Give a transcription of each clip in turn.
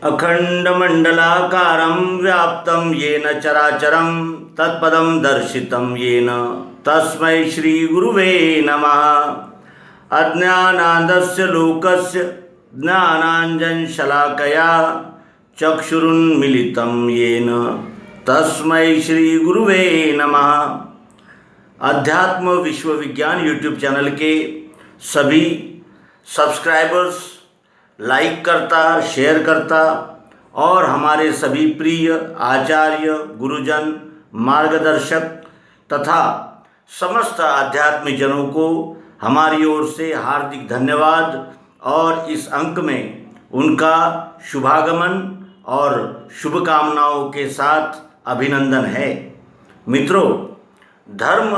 अखंडमंडलाकारं व्याप्तं येन चराचरं तत्पदं दर्शितं येन तस्मै श्रीगुरुवे नमः। अज्ञानान्दस्य लोकस्य ज्ञानाञ्जनशलाकया चक्षुरुन्मीलितं येन तस्मै श्रीगुरुवे नमः। अध्यात्म विश्वविज्ञान यूट्यूब चैनल के सभी सब्सक्राइबर्स, लाइक करता, शेयर करता और हमारे सभी प्रिय आचार्य, गुरुजन, मार्गदर्शक तथा समस्त आध्यात्मिक जनों को हमारी ओर से हार्दिक धन्यवाद और इस अंक में उनका शुभागमन और शुभकामनाओं के साथ अभिनंदन है। मित्रों, धर्म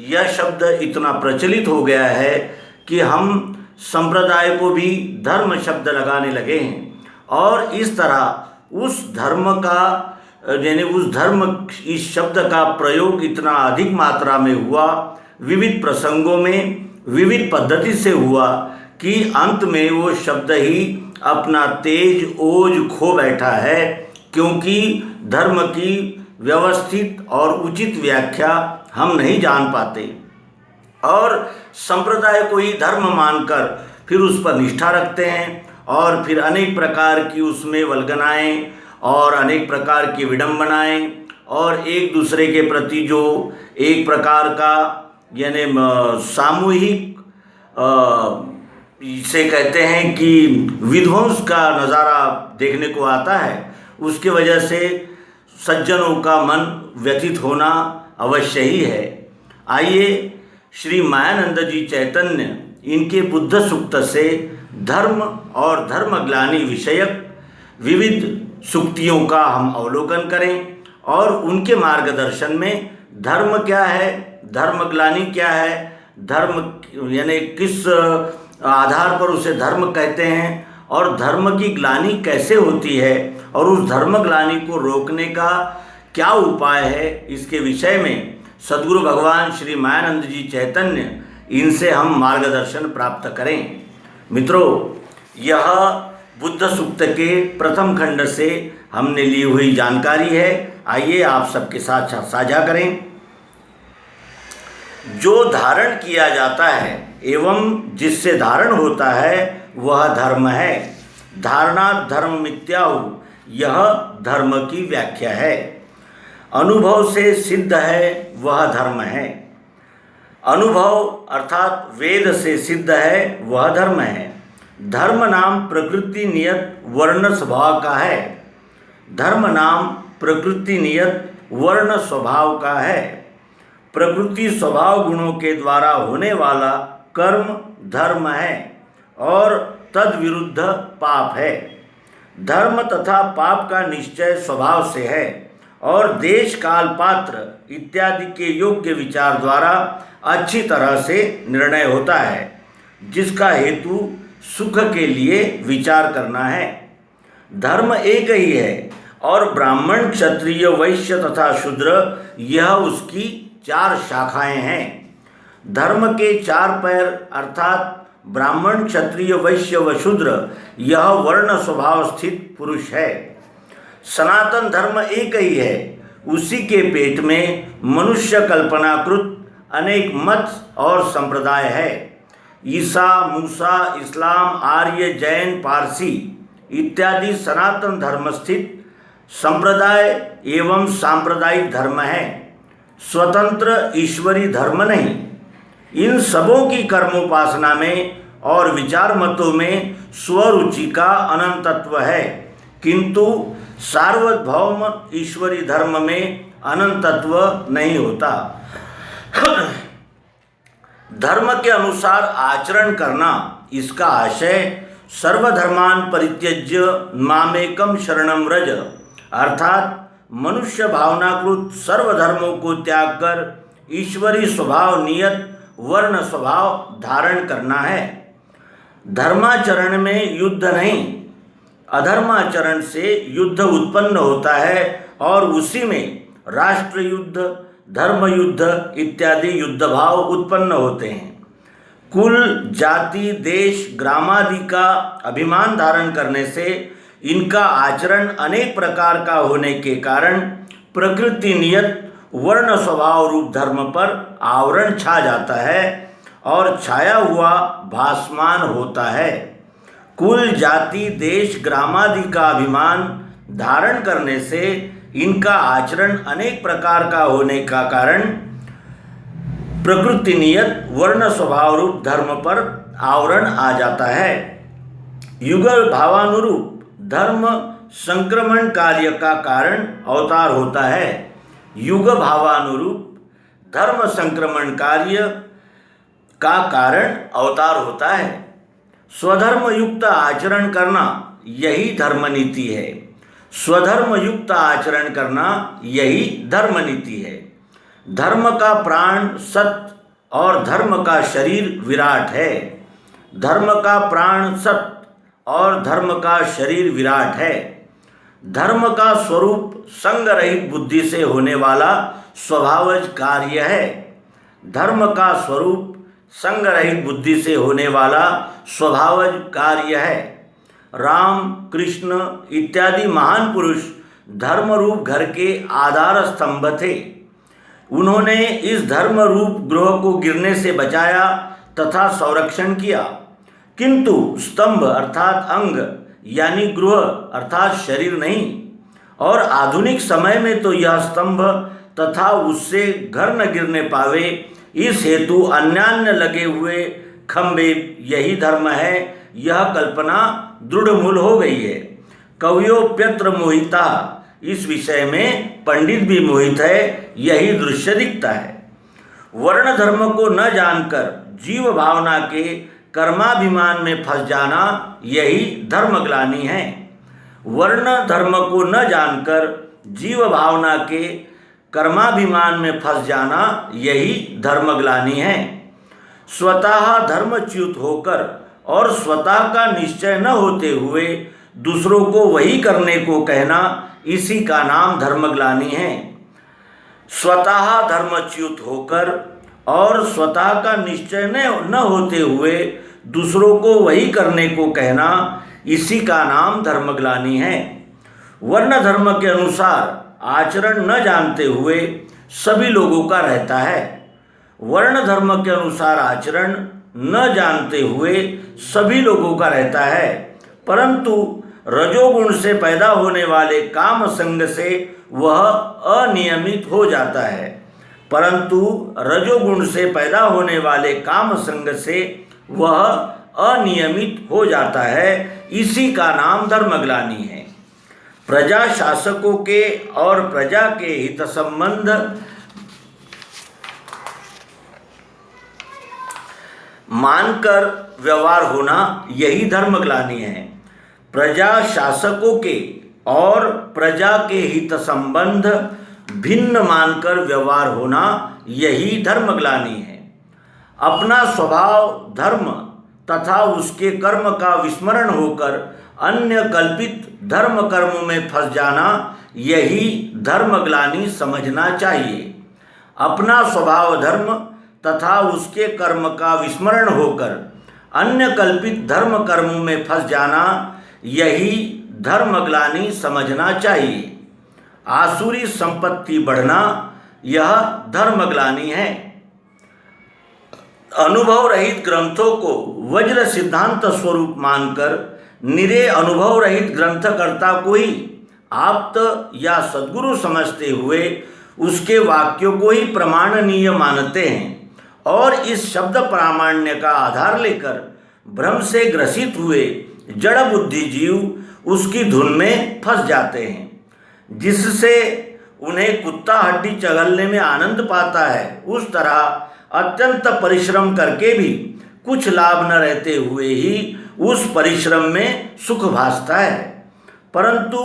यह शब्द इतना प्रचलित हो गया है कि हम संप्रदाय को भी धर्म शब्द लगाने लगे हैं और इस तरह उस धर्म इस शब्द का प्रयोग इतना अधिक मात्रा में हुआ, विविध प्रसंगों में विविध पद्धति से हुआ कि अंत में वो शब्द ही अपना तेज ओज खो बैठा है, क्योंकि धर्म की व्यवस्थित और उचित व्याख्या हम नहीं जान पाते और संप्रदाय को ही धर्म मानकर फिर उस पर निष्ठा रखते हैं और फिर अनेक प्रकार की उसमें वल्गनाएं और अनेक प्रकार की विडंबनाएं और एक दूसरे के प्रति जो एक प्रकार का यानी सामूहिक इसे कहते हैं कि विध्वंस का नज़ारा देखने को आता है, उसके वजह से सज्जनों का मन व्यथित होना अवश्य ही है। आइए श्री मायानंद जी चैतन्य इनके बुद्ध सूक्त से धर्म और धर्मग्लानि विषयक विविध सूक्तियों का हम अवलोकन करें और उनके मार्गदर्शन में धर्म क्या है, धर्मग्लानि क्या है, धर्म यानी किस आधार पर उसे धर्म कहते हैं और धर्म की ग्लानि कैसे होती है और उस धर्मग्लानि को रोकने का क्या उपाय है, इसके विषय में सद्गुरु भगवान श्री मायानंद जी चैतन्य इनसे हम मार्गदर्शन प्राप्त करें। मित्रों, यह बुद्ध सूक्त के प्रथम खंड से हमने ली हुई जानकारी है। आइए आप सबके साथ साझा करें। जो धारण किया जाता है एवं जिससे धारण होता है वह धर्म है। धारणा धर्म मिथ्याहु, यह धर्म की व्याख्या है। अनुभव से सिद्ध है वह धर्म है। अनुभव अर्थात वेद से सिद्ध है वह धर्म है। धर्म नाम प्रकृति नियत वर्ण स्वभाव का है। धर्म नाम प्रकृति नियत वर्ण स्वभाव का है। प्रकृति स्वभाव गुणों के द्वारा होने वाला कर्म धर्म है और तद विरुद्ध पाप है। धर्म तथा पाप का निश्चय स्वभाव से है और देश काल पात्र इत्यादि के योग्य विचार द्वारा अच्छी तरह से निर्णय होता है, जिसका हेतु सुख के लिए विचार करना है। धर्म एक ही है और ब्राह्मण, क्षत्रिय, वैश्य तथा शूद्र यह उसकी 4 शाखाएं हैं। धर्म के 4 पैर अर्थात ब्राह्मण, क्षत्रिय, वैश्य व शूद्र यह वर्ण स्वभाव स्थित पुरुष है। सनातन धर्म एक ही है, उसी के पेट में मनुष्य कल्पनाकृत अनेक मत और संप्रदाय है। ईसा, मूसा, इस्लाम, आर्य, जैन, पारसी इत्यादि सनातन धर्म स्थित संप्रदाय एवं सांप्रदायिक धर्म है, स्वतंत्र ईश्वरी धर्म नहीं। इन सबों की कर्मोपासना में और विचार मतों में स्वरुचि का अनंतत्व है, किंतु सार्वभौम ईश्वरी धर्म में अनंतत्व नहीं होता। धर्म के अनुसार आचरण करना, इसका आशय सर्वधर्मान परित्यज्य मामेकम शरणं व्रज, अर्थात मनुष्य भावनाकृत सर्वधर्मों को त्याग कर ईश्वरी स्वभाव नियत वर्ण स्वभाव धारण करना है। धर्माचरण में युद्ध नहीं, अधर्माचरण से युद्ध उत्पन्न होता है और उसी में राष्ट्र युद्ध, धर्म युद्ध इत्यादि युद्ध भाव उत्पन्न होते हैं। कुल, जाति, देश, ग्रामादि का अभिमान धारण करने से इनका आचरण अनेक प्रकार का होने के कारण प्रकृति नियत वर्ण स्वभाव रूप धर्म पर आवरण छा जाता है और छाया हुआ भासमान होता है। कुल जाति देश ग्रामादि का अभिमान धारण करने से इनका आचरण अनेक प्रकार का होने का कारण प्रकृति नियत वर्ण स्वभाव रूप धर्म पर आवरण आ जाता है। युगल भावानुरूप धर्म संक्रमण कार्य का कारण अवतार होता है। युग भावानुरूप धर्म संक्रमण कार्य का कारण अवतार होता है। स्वधर्म युक्त आचरण करना यही धर्म नीति है। स्वधर्म युक्त आचरण करना यही धर्म नीति है। धर्म का प्राण सत्य और धर्म का शरीर विराट है। धर्म का प्राण सत्य और धर्म का शरीर विराट है। धर्म का स्वरूप संग रहित बुद्धि से होने वाला स्वभावज कार्य है। धर्म का स्वरूप संग रहित बुद्धि से होने वाला स्वभावज कार्य है। राम कृष्ण इत्यादि महान पुरुष धर्म रूप घर के आधार स्तंभ थे। उन्होंने इस धर्म रूप गृह को गिरने से बचाया तथा संरक्षण किया, किंतु स्तंभ अर्थात अंग यानी गृह अर्थात शरीर नहीं। और आधुनिक समय में तो यह स्तंभ तथा उससे घर न गिरने पावे, इस हेतु अन्यान्य लगे हुए खंभे यही धर्म है, यह कल्पना दृढ़ मूल हो गई है। कवियोप्यत्र मोहिता, इस विषय में पंडित भी मोहित है, यही दृश्य दिखता है। वर्ण धर्म को न जानकर जीव भावना के कर्माभिमान में फंस जाना यही धर्मग्लानि है। वर्ण धर्म को न जानकर जीव भावना के कर्माभिमान में फंस जाना यही धर्मग्लानि है। स्वतः धर्मच्युत होकर और स्वतः का निश्चय न होते हुए दूसरों को वही करने को कहना, इसी का नाम धर्मग्लानि है। स्वतः धर्मच्युत होकर और स्वतः का निश्चय न होते हुए दूसरों को वही करने को कहना, इसी का नाम धर्मग्लानि है। वर्ण धर्म के अनुसार आचरण न जानते हुए सभी लोगों का रहता है। वर्ण धर्म के अनुसार आचरण न जानते हुए सभी लोगों का रहता है, परंतु रजोगुण से पैदा होने वाले काम संग से वह अनियमित हो जाता है। परंतु रजोगुण से पैदा होने वाले काम संग से वह अनियमित हो जाता है, इसी का नाम धर्मग्लानि है। प्रजा शासकों के और प्रजा के हित संबंध मानकर व्यवहार होना यही धर्मग्लानि है। प्रजा शासकों के और प्रजा के हित संबंध भिन्न मानकर व्यवहार होना यही धर्मग्लानि है। अपना स्वभाव धर्म तथा उसके कर्म का विस्मरण होकर अन्य कल्पित धर्म कर्म में फंस जाना यही धर्मग्लानि समझना चाहिए। अपना स्वभाव धर्म तथा उसके कर्म का विस्मरण होकर अन्य कल्पित धर्म कर्म में फंस जाना यही धर्मग्लानि समझना चाहिए। आसुरी संपत्ति बढ़ना यह धर्मग्लानि है। अनुभव रहित ग्रंथों को वज्र सिद्धांत स्वरूप मानकर निरे अनुभव रहित ग्रंथकर्ता को ही आप्त या सद्गुरु समझते हुए उसके वाक्यों को ही प्रमाणनीय मानते हैं और इस शब्द प्रामाण्य का आधार लेकर भ्रम से ग्रसित हुए जड़ बुद्धि जीव उसकी धुन में फंस जाते हैं, जिससे उन्हें कुत्ता हड्डी चगलने में आनंद पाता है, उस तरह अत्यंत परिश्रम करके भी कुछ लाभ न रहते हुए ही उस परिश्रम में सुख भासता है, परंतु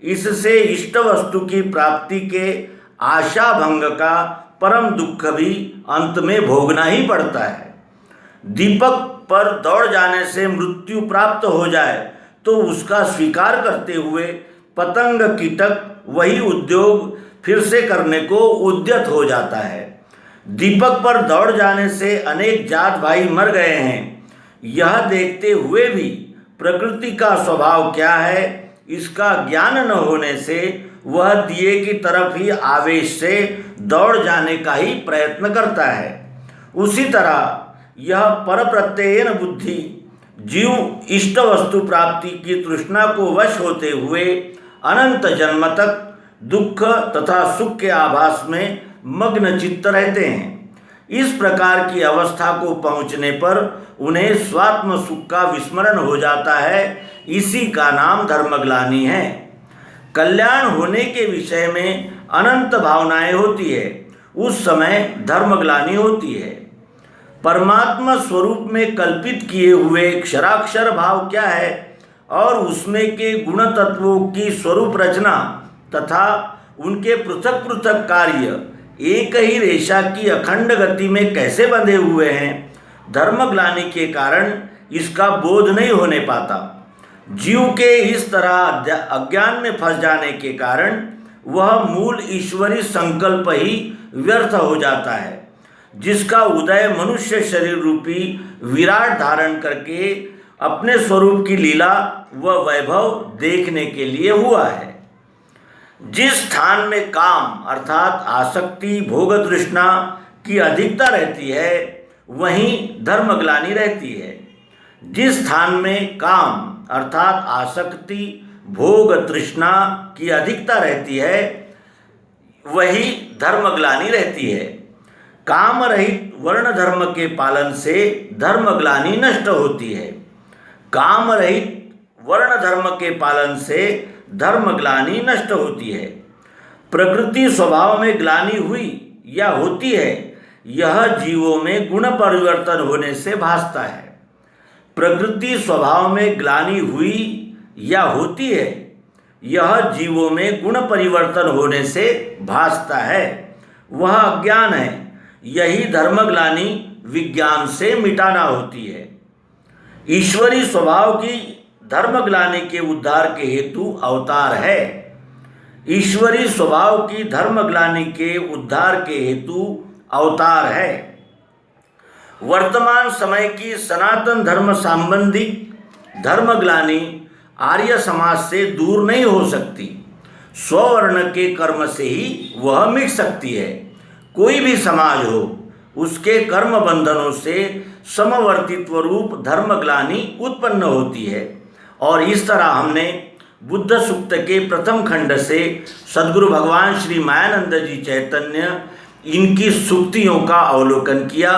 इससे इष्ट वस्तु की प्राप्ति के आशा भंग का परम दुख भी अंत में भोगना ही पड़ता है। दीपक पर दौड़ जाने से मृत्यु प्राप्त हो जाए तो उसका स्वीकार करते हुए पतंग कीटक वही उद्योग फिर से करने को उद्यत हो जाता है। दीपक पर दौड़ जाने से अनेक जात भाई मर गए हैं, यह देखते हुए भी प्रकृति का स्वभाव क्या है इसका ज्ञान न होने से वह दिए की तरफ ही आवेश से दौड़ जाने का ही प्रयत्न करता है। उसी तरह यह परप्रत्ययन बुद्धि जीव इष्ट वस्तु प्राप्ति की तृष्णा को वश होते हुए अनंत जन्म तक दुख तथा सुख के आभास में मग्न चित्त रहते हैं। इस प्रकार की अवस्था को पहुँचने पर उन्हें स्वात्म सुख का विस्मरण हो जाता है। इसी का नाम धर्मग्लानि है। कल्याण होने के विषय में अनंत भावनाएं होती है, उस समय धर्मग्लानि होती है। परमात्मा स्वरूप में कल्पित किए हुए क्षराक्षर भाव क्या है और उसमें के गुण तत्वों की स्वरूप रचना तथा उनके पृथक पृथक कार्य एक ही रेशा की अखंड गति में कैसे बंधे हुए हैं, धर्मग्लानि के कारण इसका बोध नहीं होने पाता। जीव के इस तरह अज्ञान में फंस जाने के कारण वह मूल ईश्वरी संकल्प ही व्यर्थ हो जाता है, जिसका उदय मनुष्य शरीर रूपी विराट धारण करके अपने स्वरूप की लीला व वैभव देखने के लिए हुआ है। जिस स्थान में काम अर्थात आसक्ति भोग तृष्णा की अधिकता रहती है वहीं धर्मग्लानि रहती है। जिस स्थान में काम अर्थात आसक्ति भोग तृष्णा की अधिकता रहती है वही धर्मग्लानि रहती है। काम रहित वर्ण धर्म के पालन से धर्मग्लानि नष्ट होती है। काम रहित वर्ण धर्म के पालन से धर्मग्लानि नष्ट होती है। प्रकृति स्वभाव में ग्लानि हुई या होती है, यह जीवों में गुण परिवर्तन होने से भासता है। प्रकृति स्वभाव में ग्लानि हुई या होती है, यह जीवों में गुण परिवर्तन होने से भासता है, वह अज्ञान है। यही धर्मग्लानि विज्ञान से मिटाना होती है। ईश्वरी स्वभाव की धर्मग्लानि के उद्धार के हेतु अवतार है। ईश्वरी स्वभाव की धर्मग्लानि के उद्धार के हेतु अवतार है। वर्तमान समय की सनातन धर्म संबंधी धर्मग्लानि आर्य समाज से दूर नहीं हो सकती। स्ववर्ण के कर्म से ही वह मिट सकती है। कोई भी समाज हो, उसके कर्म बंधनों से समवर्तित्व रूप धर्मग्लानि उत्पन्न होती है। और इस तरह हमने बुद्ध सूक्त के प्रथम खंड से सद्गुरु भगवान श्री मायानंद जी चैतन्य इनकी सूक्तियों का अवलोकन किया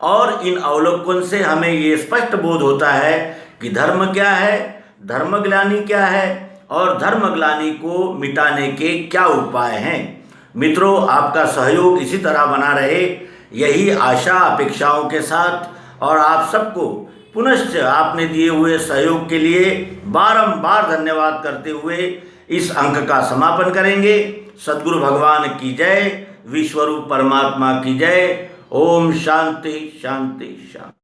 और इन अवलोकन से हमें ये स्पष्ट बोध होता है कि धर्म क्या है, धर्मग्लानि क्या है और धर्मग्लानि को मिटाने के क्या उपाय हैं। मित्रों, आपका सहयोग इसी तरह बना रहे, यही आशा अपेक्षाओं के साथ और आप सबको पुनश्च आपने दिए हुए सहयोग के लिए बारंबार धन्यवाद करते हुए इस अंक का समापन करेंगे। सद्गुरु भगवान की जय, विश्वरूप परमात्मा की जय। ओम शांति शांति शांति।